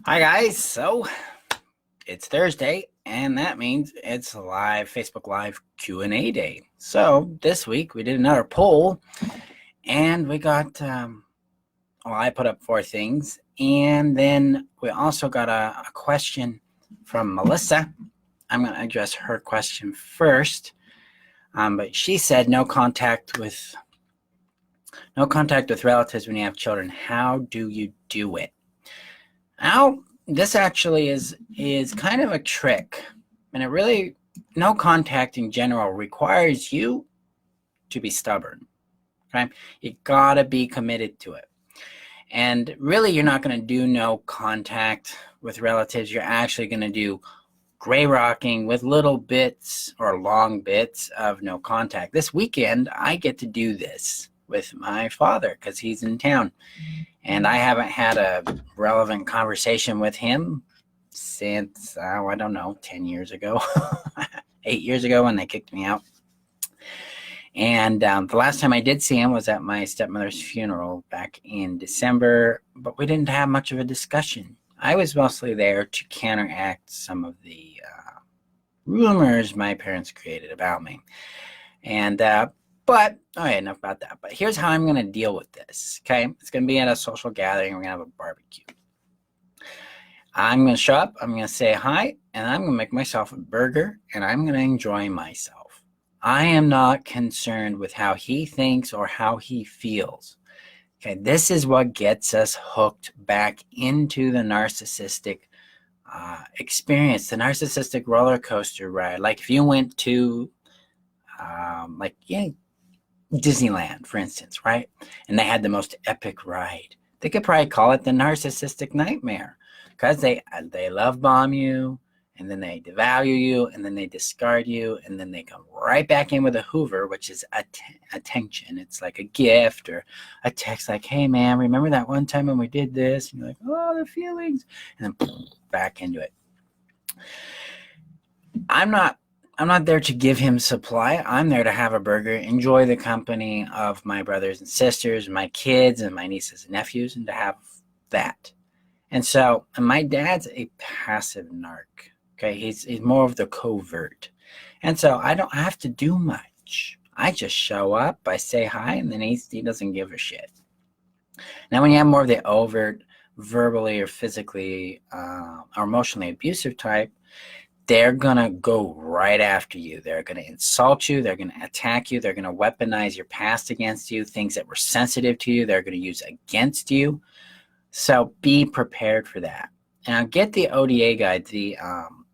Hi guys, so it's Thursday and that means it's live Facebook Live Q&A day. So this week we did another poll and we got, I put up 4 things and then we also got a question from Melissa. I'm going to address her question first, but she said no contact with relatives when you have children. How do you do it? Now, this actually is kind of a trick, and it really, no contact in general requires you to be stubborn, okay? You gotta be committed to it. And really, you're not gonna do no contact with relatives. You're actually gonna do gray rocking with little bits or long bits of no contact. This weekend, I get to do this with my father because he's in town. And I haven't had a relevant conversation with him since, I don't know, 10 years ago, 8 years ago when they kicked me out. And the last time I did see him was at my stepmother's funeral back in December, but we didn't have much of a discussion. I was mostly there to counteract some of the rumors my parents created about me. And but, enough about that. But here's how I'm going to deal with this, okay? It's going to be at a social gathering. We're going to have a barbecue. I'm going to show up. I'm going to say hi, and I'm going to make myself a burger, and I'm going to enjoy myself. I am not concerned with how he thinks or how he feels. Okay, this is what gets us hooked back into the narcissistic experience, the narcissistic roller coaster ride. Like if you went to, Disneyland, for instance, right? And they had the most epic ride. They could probably call it the narcissistic nightmare because they love bomb you, and then they devalue you, and then they discard you, and then they come right back in with a Hoover, which is attention. It's like a gift or a text like, hey, man, remember that one time when we did this? And you're like, oh, the feelings. And then back into it. I'm not there to give him supply. I'm there to have a burger, enjoy the company of my brothers and sisters, my kids and my nieces and nephews, and to have that. And so, and my dad's a passive narc. Okay, he's more of the covert. And so I don't have to do much. I just show up, I say hi, and then he doesn't give a shit. Now, when you have more of the overt, verbally or physically or emotionally abusive type, they're going to go right after you. They're going to insult you. They're going to attack you. They're going to weaponize your past against you. Things that were sensitive to you, they're going to use against you. So be prepared for that. And get the ODA guide, the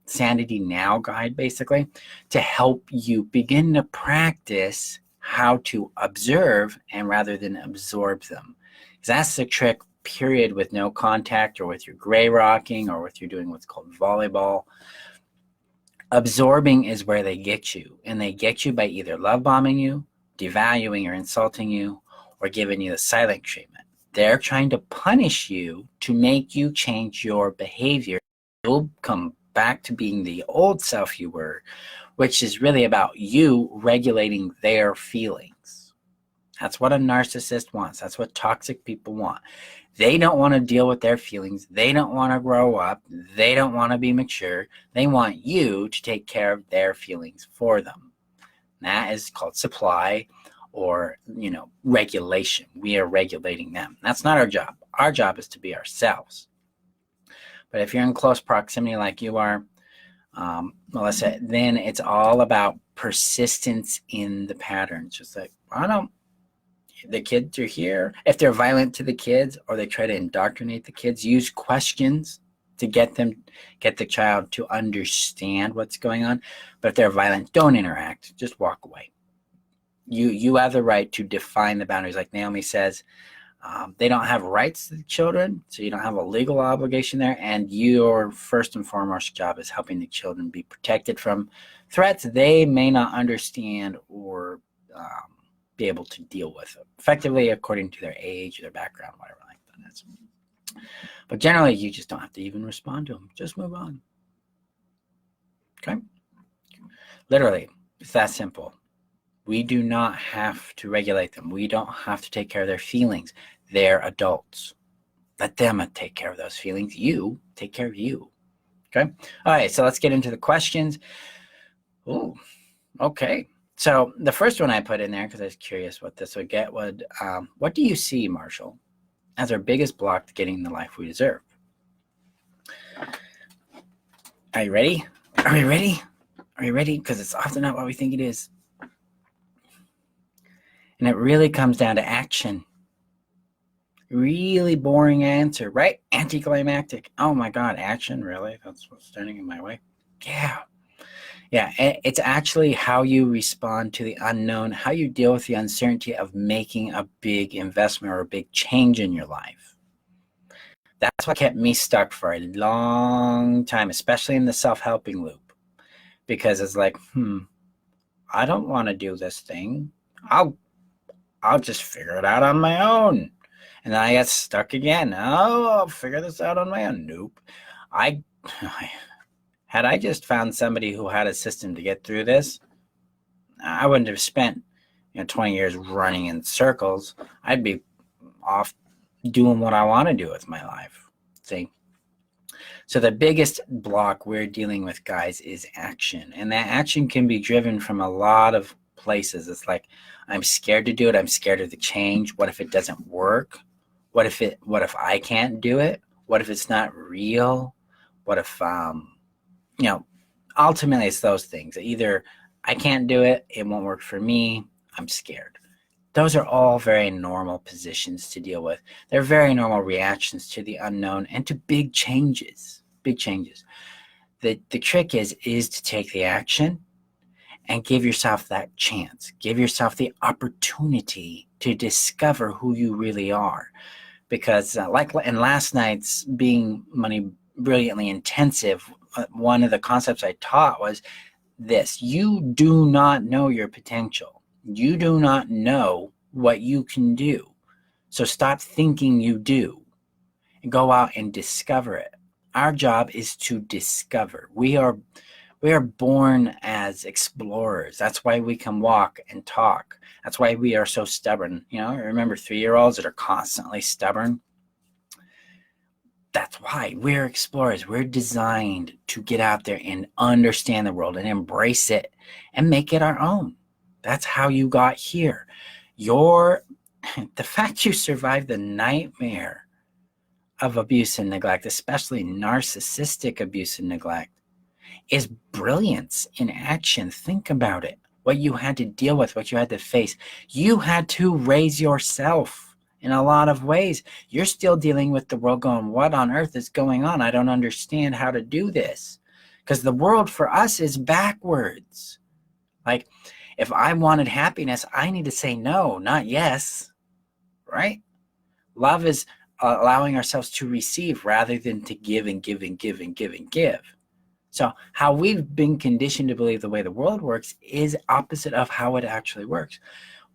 Sanity Now guide, basically, to help you begin to practice how to observe and rather than absorb them. Because that's the trick, period, with no contact or with your gray rocking or with your doing what's called volleyball. Absorbing is where they get you, and they get you by either love bombing you, devaluing or insulting you, or giving you the silent treatment. They're trying to punish you to make you change your behavior. You'll come back to being the old self you were, which is really about you regulating their feelings. That's what a narcissist wants. That's what toxic people want. They don't want to deal with their feelings. They don't want to grow up. They don't want to be mature. They want you to take care of their feelings for them. That is called supply or, regulation. We are regulating them. That's not our job. Our job is to be ourselves. But if you're in close proximity like you are, Melissa, then it's all about persistence in the patterns. Just like, the kids are here. If they're violent to the kids or they try to indoctrinate the kids, use questions to get the child to understand what's going on. But if they're violent, don't interact. Just walk away. You have the right to define the boundaries. Like Naomi says, they don't have rights to the children, so you don't have a legal obligation there. And your first and foremost job is helping the children be protected from threats they may not understand or be able to deal with effectively according to their age, their background, whatever like that is. But generally, you just don't have to even respond to them. Just move on. Okay? Literally, it's that simple. We do not have to regulate them. We don't have to take care of their feelings. They're adults. Let them take care of those feelings. You take care of you. Okay. All right. So let's get into the questions. Ooh, okay. So the first one I put in there because I was curious what this would get would, what do you see, Marshall, as our biggest block to getting the life we deserve? Are you ready? Are we ready? Are you ready? Because it's often not what we think it is. And it really comes down to action. Really boring answer, right? Anticlimactic. Oh my God, action? Really? That's what's standing in my way? Yeah. Yeah, it's actually how you respond to the unknown, how you deal with the uncertainty of making a big investment or a big change in your life. That's what kept me stuck for a long time, especially in the self-helping loop. Because it's like, I don't want to do this thing. I'll just figure it out on my own. And then I get stuck again. Oh, I'll figure this out on my own. Nope. Had I just found somebody who had a system to get through this, I wouldn't have spent 20 years running in circles. I'd be off doing what I want to do with my life. See? So the biggest block we're dealing with, guys, is action. And that action can be driven from a lot of places. It's like, I'm scared to do it. I'm scared of the change. What if it doesn't work? What if I can't do it? What if it's not real? What if, ultimately it's those things. Either I can't do it, it won't work for me, I'm scared. Those are all very normal positions to deal with. They're very normal reactions to the unknown and to big changes. Big changes. The trick is to take the action and give yourself that chance. Give yourself the opportunity to discover who you really are. Because like in last night's Being Money Brilliantly Intensive, one of the concepts I taught was this: you do not know your potential. You do not know what you can do. So stop thinking you do and go out and discover it. Our job is to discover. We are born as explorers. That's why we can walk and talk. That's why we are so stubborn. Remember 3-year-olds that are constantly stubborn? That's why we're explorers. We're designed to get out there and understand the world and embrace it and make it our own. That's how you got here. The fact you survived the nightmare of abuse and neglect, especially narcissistic abuse and neglect, is brilliance in action. Think about it. What you had to deal with, what you had to face. You had to raise yourself in a lot of ways. You're still dealing with the world going, what on earth is going on? I don't understand how to do this. Because the world for us is backwards. Like, if I wanted happiness, I need to say no, not yes. Right? Love is allowing ourselves to receive rather than to give and give and give and give and give. So how we've been conditioned to believe the way the world works is opposite of how it actually works.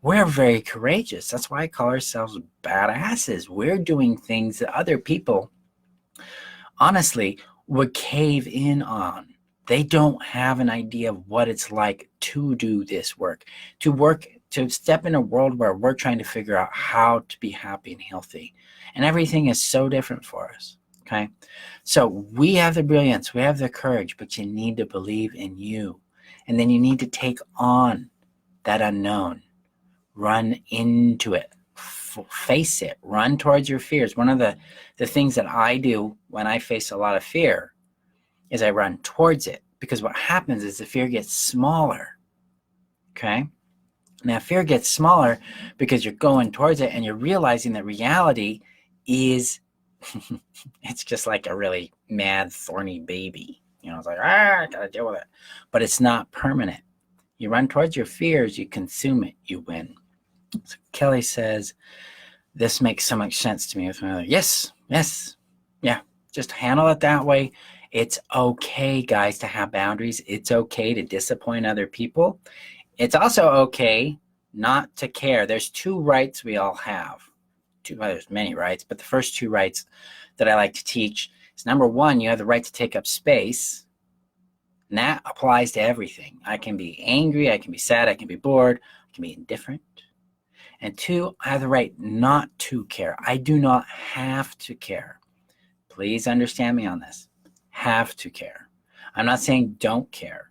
We're very courageous. That's why I call ourselves badasses. We're doing things that other people, honestly, would cave in on. They don't have an idea of what it's like to do this work, to step in a world where we're trying to figure out how to be happy and healthy. And everything is so different for us. Okay, so we have the brilliance, we have the courage, but you need to believe in you. And then you need to take on that unknown, run into it, face it, run towards your fears. One of the things that I do when I face a lot of fear is I run towards it, because what happens is the fear gets smaller. Okay, now fear gets smaller because you're going towards it and you're realizing that reality is it's just like a really mad, thorny baby. It's like, I gotta deal with it. But it's not permanent. You run towards your fears, you consume it, you win. So Kelly says, this makes so much sense to me with my mother. Yes, yeah, just handle it that way. It's okay, guys, to have boundaries. It's okay to disappoint other people. It's also okay not to care. There's 2 rights we all have. There's many rights, but the first 2 rights that I like to teach is, number 1, you have the right to take up space. And that applies to everything. I can be angry, I can be sad, I can be bored, I can be indifferent. And 2, I have the right not to care. I do not have to care. Please understand me on this. Have to care. I'm not saying don't care,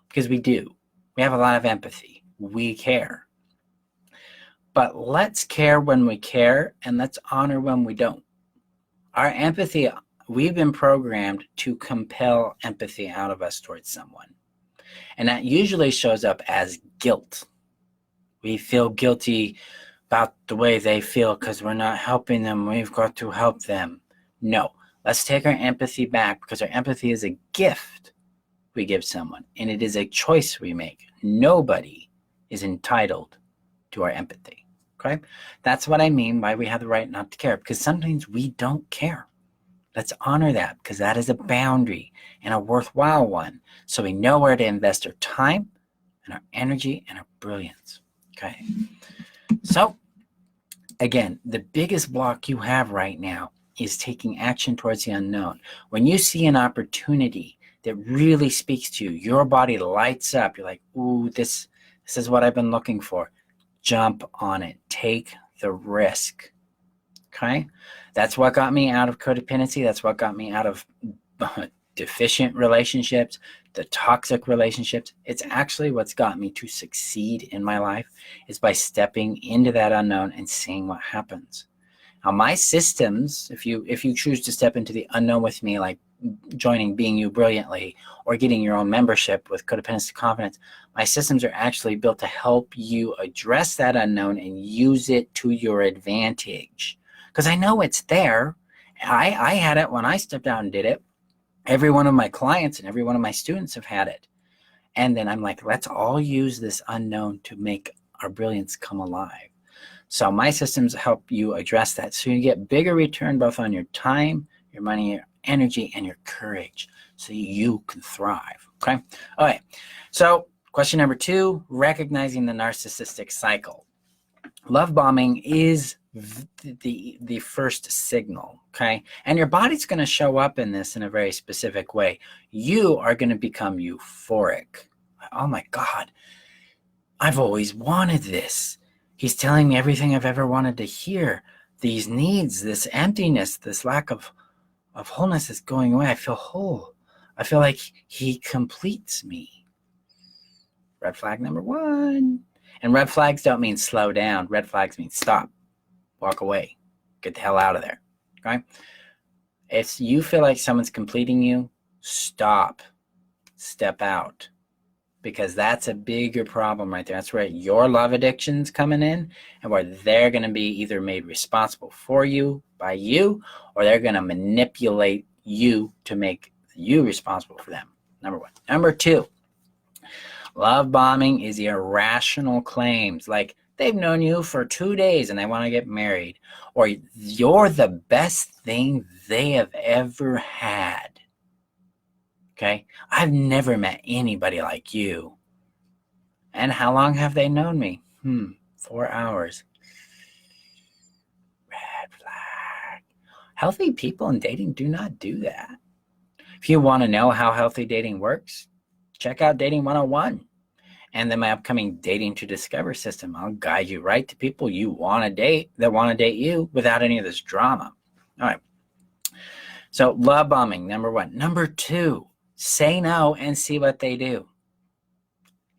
because we do. We have a lot of empathy. We care. But let's care when we care, and let's honor when we don't. Our empathy, we've been programmed to compel empathy out of us towards someone. And that usually shows up as guilt. We feel guilty about the way they feel because we're not helping them. We've got to help them. No, let's take our empathy back, because our empathy is a gift we give someone, and it is a choice we make. Nobody is entitled to our empathy. Okay? That's what I mean by we have the right not to care, because sometimes we don't care. Let's honor that, because that is a boundary and a worthwhile one. So we know where to invest our time and our energy and our brilliance. Okay. So again, the biggest block you have right now is taking action towards the unknown. When you see an opportunity that really speaks to you, your body lights up. You're like, ooh, this is what I've been looking for. Jump on it. Take the risk. Okay? That's what got me out of codependency. That's what got me out of deficient relationships, the toxic relationships. It's actually what's got me to succeed in my life, is by stepping into that unknown and seeing what happens. Now, my systems, if you choose to step into the unknown with me, like joining Being You Brilliantly or getting your own membership with Codependency Confidence, my systems are actually built to help you address that unknown and use it to your advantage. Because I know it's there. I had it when I stepped out and did it. Every one of my clients and every one of my students have had it. And then I'm like, let's all use this unknown to make our brilliance come alive. So my systems help you address that. So you get bigger return both on your time, your money, your energy, and your courage, so you can thrive. Okay? All right. So question number 2, recognizing the narcissistic cycle. Love bombing is the first signal, okay? And your body's going to show up in this in a very specific way. You are going to become euphoric. Oh my God, I've always wanted this. He's telling me everything I've ever wanted to hear. These needs, this emptiness, this lack of wholeness is going away. I feel whole. I feel like he completes me. Red flag number 1. And red flags don't mean slow down. Red flags mean stop. Walk away. Get the hell out of there. Okay? If you feel like someone's completing you, stop. Step out. Because that's a bigger problem right there. That's where your love addiction's coming in, and where they're going to be either made responsible for you, by you, or they're going to manipulate you to make you responsible for them. Number 1. Number 2. Love bombing is irrational claims, like they've known you for 2 days and they want to get married, or you're the best thing they have ever had. Okay? I've never met anybody like you. And how long have they known me? 4 hours. Red flag. Healthy people in dating do not do that. If you want to know how healthy dating works, check out Dating 101 and then my upcoming Dating to Discover system. I'll guide you right to people you want to date that want to date you without any of this drama. All right. So love bombing, number 1. Number 2, say no and see what they do.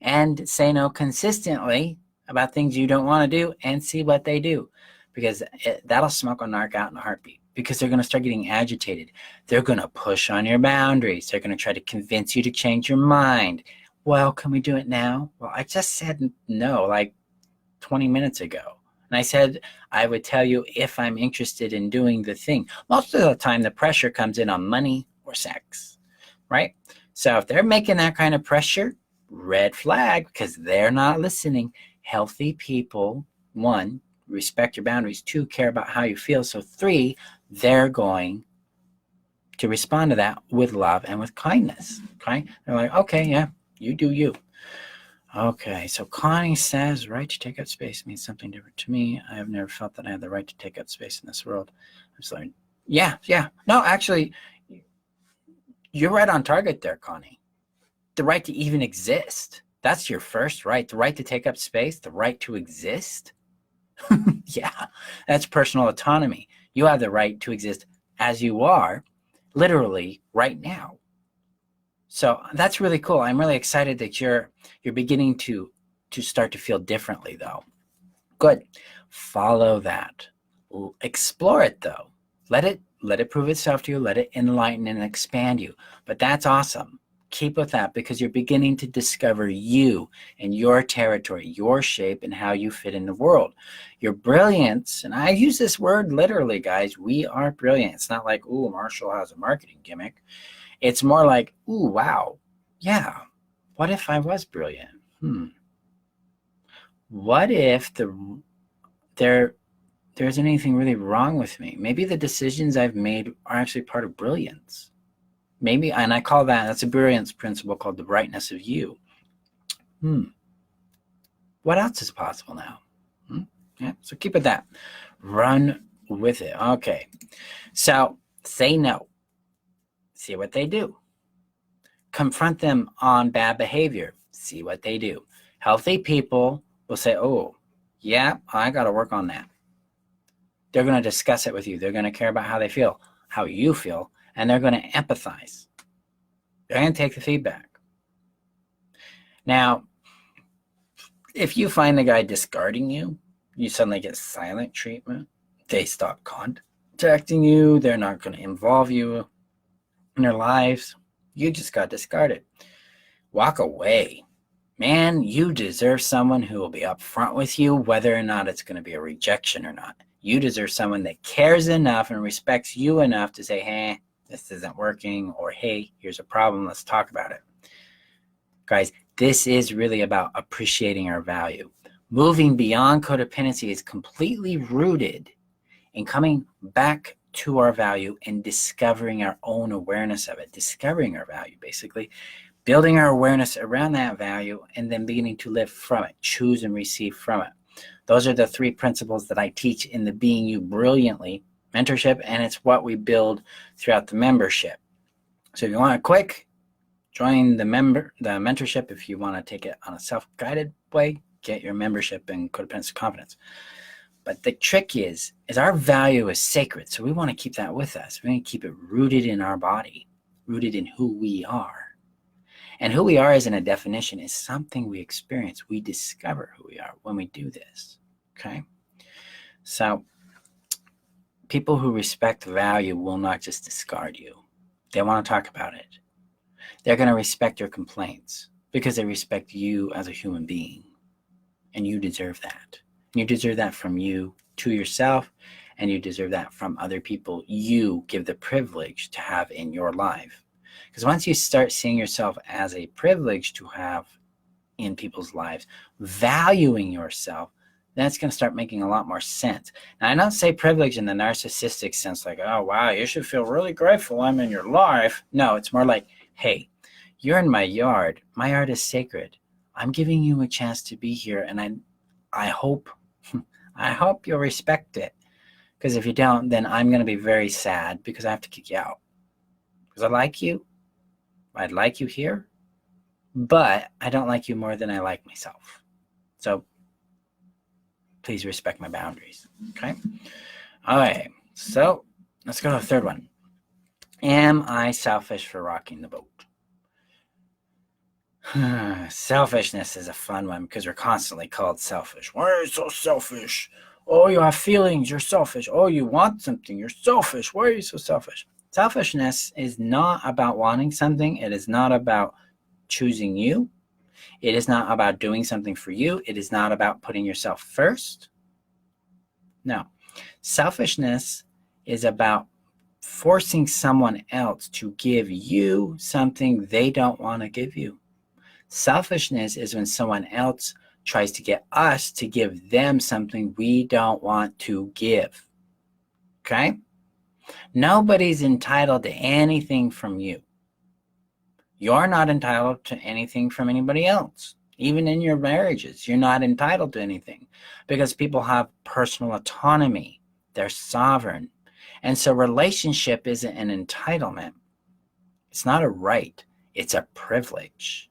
And say no consistently about things you don't want to do and see what they do. Because that'll smoke a narc out in a heartbeat. Because they're going to start getting agitated. They're going to push on your boundaries. They're going to try to convince you to change your mind. Well, can we do it now? Well, I just said no like 20 minutes ago. And I said I would tell you if I'm interested in doing the thing. Most of the time, the pressure comes in on money or sex, right? So if they're making that kind of pressure, red flag, because they're not listening. Healthy people, 1, respect your boundaries. 2, care about how you feel. So 3, they're going to respond to that with love and with kindness. Okay? They're like, okay, yeah, you do you. Okay, so Connie says, right to take up space means something different to me. I have never felt that I have the right to take up space in this world. I'm sorry. Yeah. No, actually, you're right on target there, Connie. The right to even exist. That's your first right. The right to take up space, the right to exist. Yeah, that's personal autonomy. You have the right to exist as you are, literally right now. So that's really cool. I'm really excited that you're beginning to start to feel differently though. Good. Follow that. Explore it though. Let it prove itself to you. Let it enlighten and expand you. But that's awesome. Keep with that because you're beginning to discover you and your territory, your shape, and how you fit in the world. Your brilliance, and I use this word literally, guys. We are brilliant. It's not like, ooh, Marshall has a marketing gimmick. It's more like, ooh, wow. Yeah. What if I was brilliant? What if there isn't anything really wrong with me? Maybe the decisions I've made are actually part of brilliance. Maybe, and I call that's a brilliance principle called the brightness of you. What else is possible now? Yeah, so keep with that. Run with it. Okay. So say no. See what they do. Confront them on bad behavior. See what they do. Healthy people will say, oh, yeah, I got to work on that. They're going to discuss it with you. They're going to care about how they feel, how you feel, and they're going to empathize. They're going to take the feedback. Now, if you find the guy discarding you, you suddenly get silent treatment. They stop contacting you. They're not going to involve you in their lives. You just got discarded. Walk away. Man, you deserve someone who will be upfront with you, whether or not it's going to be a rejection or not. You deserve someone that cares enough and respects you enough to say, hey, this isn't working, or hey, here's a problem, let's talk about it. Guys, this is really about appreciating our value. Moving beyond codependency is completely rooted in coming back to our value and discovering our own awareness of it, discovering our value, basically, building our awareness around that value, and then beginning to live from it, choose and receive from it. Those are the 3 principles that I teach in the Being You Brilliantly mentorship, and it's what we build throughout the membership. So if you want a quick, join the mentorship. If you want to take it on a self-guided way, get your membership in Codependency Confidence. But the trick is our value is sacred, so we want to keep that with us. We want to keep it rooted in our body, rooted in who we are. And who we are isn't a definition, is something we experience. We discover who we are when we do this, okay? So people who respect value will not just discard you. They want to talk about it. They're going to respect your complaints because they respect you as a human being. And you deserve that. You deserve that from you to yourself, and you deserve that from other people you give the privilege to have in your life. Because once you start seeing yourself as a privilege to have in people's lives, valuing yourself, that's going to start making a lot more sense. Now, I don't say privilege in the narcissistic sense, like, oh, wow, you should feel really grateful I'm in your life. No, it's more like, hey, you're in my yard. My yard is sacred. I'm giving you a chance to be here, and I hope you'll respect it. Because if you don't, then I'm going to be very sad because I have to kick you out. Because I like you. I'd like you here, but I don't like you more than I like myself. So please respect my boundaries. Okay? All right. So let's go to the 3rd one. Am I selfish for rocking the boat? Selfishness is a fun one because we're constantly called selfish. Why are you so selfish? Oh, you have feelings, you're selfish. Oh, you want something, you're selfish. Why are you so selfish? Selfishness is not about wanting something. It is not about choosing you. It is not about doing something for you. It is not about putting yourself first. No. Selfishness is about forcing someone else to give you something they don't want to give you. Selfishness is when someone else tries to get us to give them something we don't want to give. Okay? Nobody's entitled to anything from you. You're not entitled to anything from anybody else. Even in your marriages, you're not entitled to anything because people have personal autonomy. They're sovereign. And so relationship isn't an entitlement. It's not a right. It's a privilege.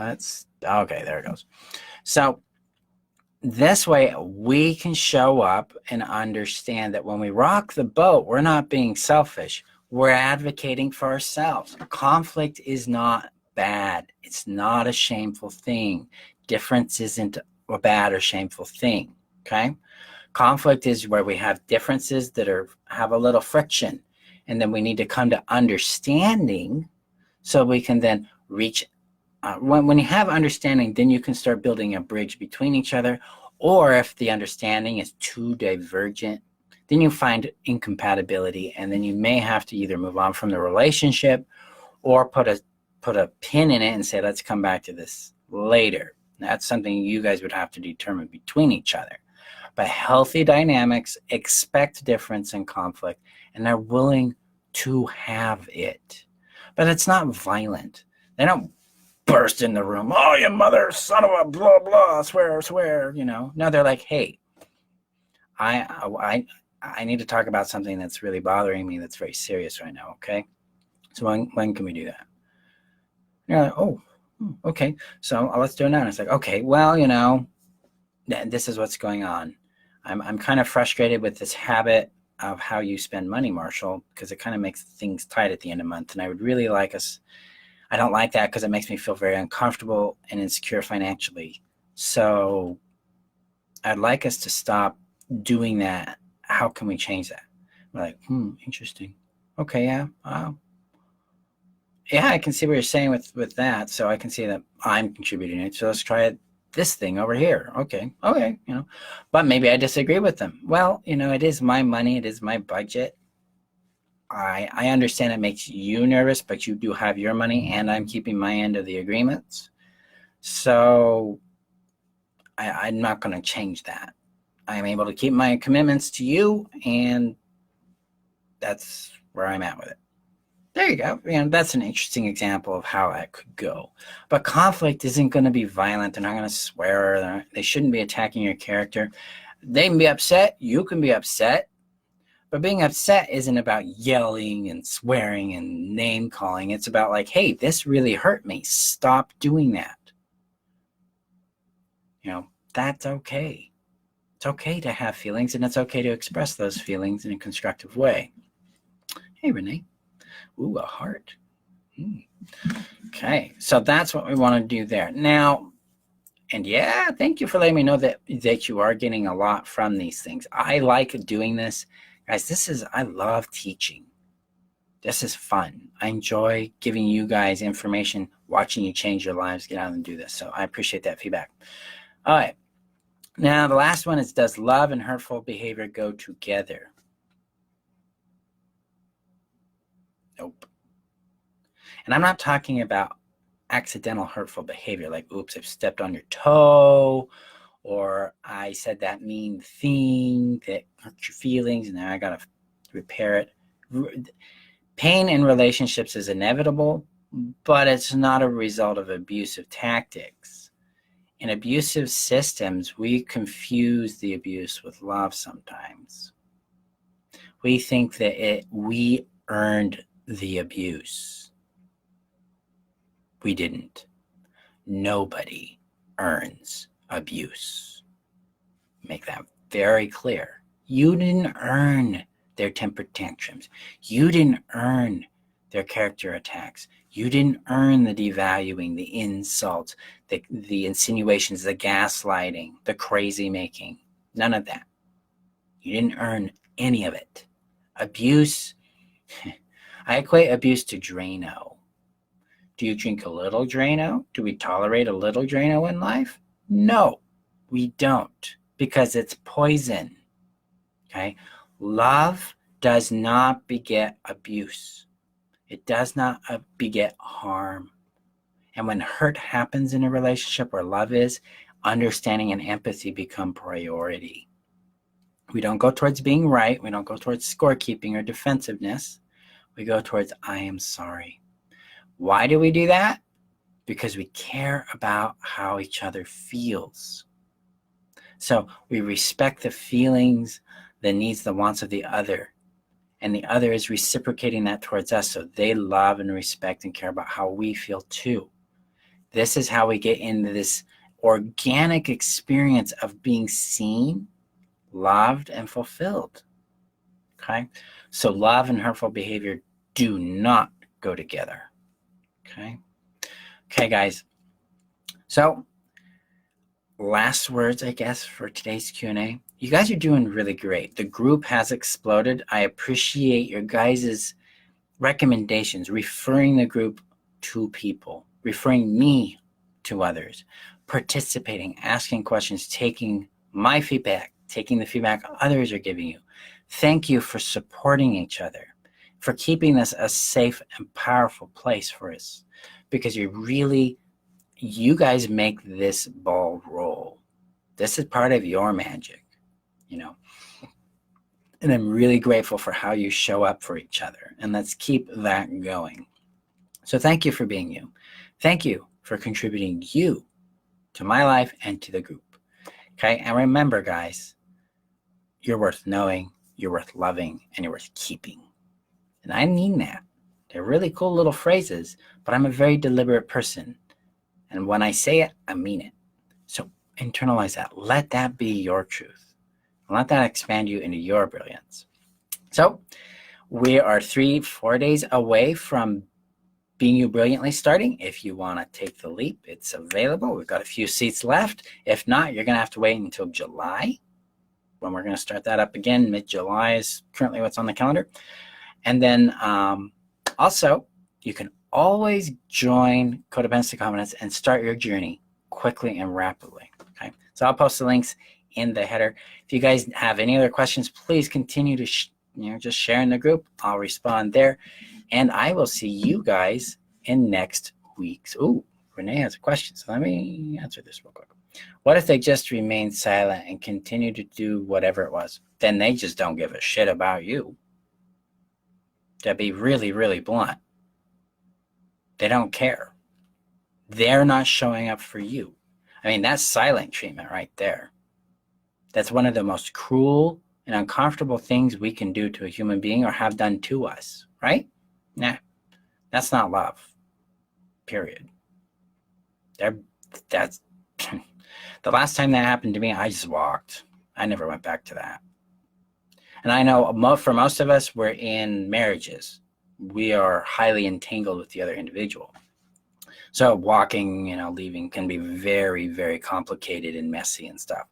Okay, there it goes. So this way we can show up and understand that when we rock the boat, we're not being selfish. We're advocating for ourselves. Conflict is not bad. It's not a shameful thing. Difference isn't a bad or shameful thing. Okay? Conflict is where we have differences that have a little friction, and then we need to come to understanding so we can then reach. When you have understanding, then you can start building a bridge between each other. Or if the understanding is too divergent, then you find incompatibility, and then you may have to either move on from the relationship or put a pin in it and say, let's come back to this later. That's something you guys would have to determine between each other. But healthy dynamics expect difference and conflict, and they're willing to have it. But it's not violent. They don't burst in the room. Oh, you mother, son of a blah, blah, swear, you know. No, they're like, hey, I need to talk about something that's really bothering me that's very serious right now, okay? So when can we do that? And you're like, oh, okay. So let's do it now. And it's like, okay, well, you know, this is what's going on. I'm kind of frustrated with this habit of how you spend money, Marshall, because it kind of makes things tight at the end of the month. And I would really like us, I don't like that because it makes me feel very uncomfortable and insecure financially. So I'd like us to stop doing that. How can we change that? We're like, interesting. Okay, yeah. Yeah, I can see what you're saying with that. So I can see that I'm contributing it. So let's try it. This thing over here. Okay, you know, but maybe I disagree with them. Well, you know, it is my money. It is my budget. I understand it makes you nervous, but you do have your money, and I'm keeping my end of the agreements. So I'm not going to change that. I'm able to keep my commitments to you, and that's where I'm at with it. There you go. You know, that's an interesting example of how that could go. But conflict isn't going to be violent. They're not going to swear. They shouldn't be attacking your character. They can be upset. You can be upset. But being upset isn't about yelling and swearing and name calling. It's about like, hey, this really hurt me. Stop doing that. You know, that's okay. It's okay to have feelings, and it's okay to express those feelings in a constructive way. Hey, Renee. Ooh, a heart. Okay, so that's what we want to do there. Now, and yeah, thank you for letting me know that you are getting a lot from these things. I like doing this. Guys, I love teaching. This is fun. I enjoy giving you guys information, watching you change your lives, get out and do this. So I appreciate that feedback. All right. Now, the last one is, does love and hurtful behavior go together? Nope. And I'm not talking about accidental hurtful behavior, like, oops, I've stepped on your toe, or I said that mean thing that hurt your feelings, and now I got to repair it. Pain in relationships is inevitable, but it's not a result of abusive tactics. In abusive systems, we confuse the abuse with love sometimes. We think that we earned the abuse. We didn't. Nobody earns abuse. Make that very clear. You didn't earn their temper tantrums. You didn't earn their character attacks. You didn't earn the devaluing, the insults, the insinuations, the gaslighting, the crazy making. None of that. You didn't earn any of it. Abuse, I equate abuse to Drano. Do you drink a little Drano? Do we tolerate a little Drano in life? No, we don't, because it's poison. Okay? Love does not beget abuse. It does not beget harm. And when hurt happens in a relationship where love is, understanding and empathy become priority. We don't go towards being right. We don't go towards scorekeeping or defensiveness. We go towards, I am sorry. Why do we do that? Because we care about how each other feels. So we respect the feelings, the needs, the wants of the other. And the other is reciprocating that towards us. So they love and respect and care about how we feel too. This is how we get into this organic experience of being seen, loved, and fulfilled. Okay? So love and hurtful behavior do not go together. Okay? Okay, guys. So last words, I guess, for today's Q&A. You guys are doing really great. The group has exploded. I appreciate your guys' recommendations, referring the group to people, referring me to others, participating, asking questions, taking my feedback, taking the feedback others are giving you. Thank you for supporting each other, for keeping this a safe and powerful place for us, because you guys make this ball roll. This is part of your magic, you know. And I'm really grateful for how you show up for each other. And let's keep that going. So thank you for being you. Thank you for contributing you to my life and to the group. Okay, and remember, guys, you're worth knowing, you're worth loving, and you're worth keeping. And I mean that. They're really cool little phrases, but I'm a very deliberate person. And when I say it, I mean it. So internalize that. Let that be your truth. Let that expand you into your brilliance. So we are 3-4 days away from Being You Brilliantly starting. If you want to take the leap, it's available. We've got a few seats left. If not, you're going to have to wait until July, when we're going to start that up again. Mid-July is currently what's on the calendar. And then also, you can always join Codependency Confidence and start your journey quickly and rapidly. Okay, so I'll post the links in the header. If you guys have any other questions, please continue to just share in the group. I'll respond there, and I will see you guys in next week's. Ooh, Renee has a question, so let me answer this real quick. What if they just remain silent and continue to do whatever it was? Then they just don't give a shit about you. To be really, really blunt, they don't care. They're not showing up for you. I mean, that's silent treatment right there. That's one of the most cruel and uncomfortable things we can do to a human being or have done to us, right? Nah, that's not love, period. That's the last time that happened to me, I just walked. I never went back to that. And I know for most of us, we're in marriages. We are highly entangled with the other individual. So walking, leaving can be very, very complicated and messy and stuff.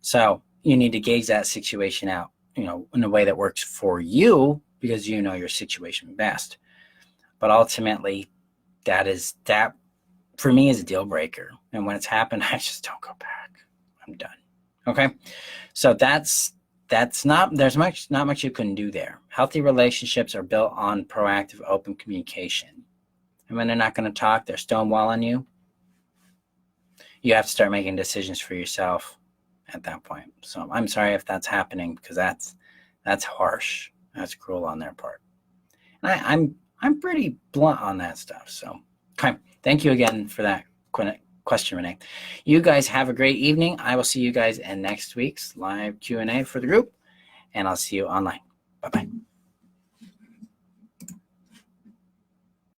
So you need to gauge that situation out, in a way that works for you, because you know your situation best. But ultimately, that for me is a deal breaker. And when it's happened, I just don't go back. I'm done. Okay. So there's not much you can do there. Healthy relationships are built on proactive, open communication. And when they're not going to talk, they're stonewalling you. You have to start making decisions for yourself at that point. So I'm sorry if that's happening, because that's harsh. That's cruel on their part. And I'm pretty blunt on that stuff. So, okay. Thank you again for that question, Renee. You guys have a great evening. I will see you guys in next week's live Q&A for the group, and I'll see you online. Bye-bye.